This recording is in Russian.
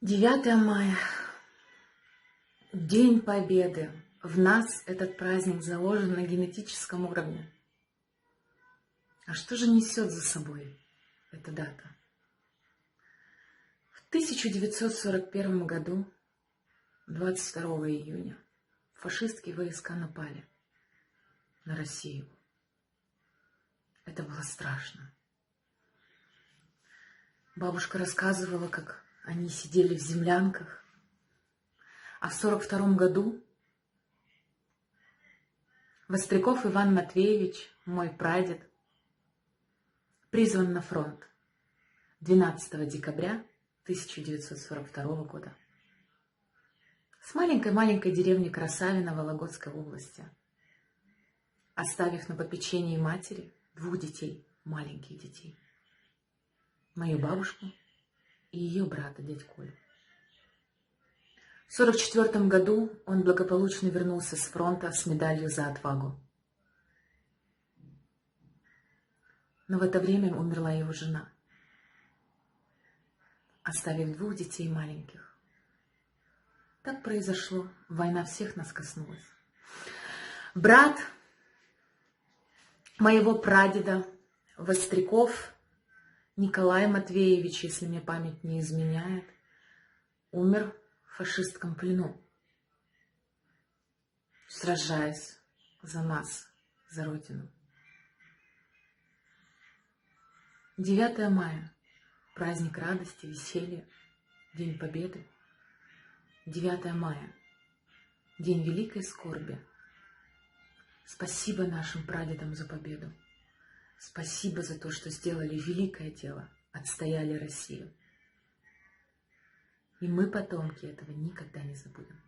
9 мая. День Победы. В нас этот праздник заложен на генетическом уровне. А что же несет за собой эта дата? В 1941 году, 22 июня, фашистские войска напали на Россию. Это было страшно. Бабушка рассказывала, как они сидели в землянках, а в 1942 году Востряков Иван Матвеевич, мой прадед, призван на фронт 12 декабря 1942 года с маленькой-маленькой деревни Красавино Вологодской области, оставив на попечении матери 2 детей, маленьких детей, мою бабушку и ее брата, дядь Колю. В 1944 году он благополучно вернулся с фронта с медалью за отвагу. Но в это время умерла его жена, оставив 2 детей маленьких. Так произошло, война всех нас коснулась. Брат моего прадеда, Востряков Николай Матвеевич, если мне память не изменяет, умер в фашистском плену, сражаясь за нас, за Родину. 9 мая. Праздник радости, веселья, День Победы. 9 мая. День великой скорби. Спасибо нашим прадедам за победу. Спасибо за то, что сделали великое дело, отстояли Россию. И мы, потомки, этого никогда не забудем.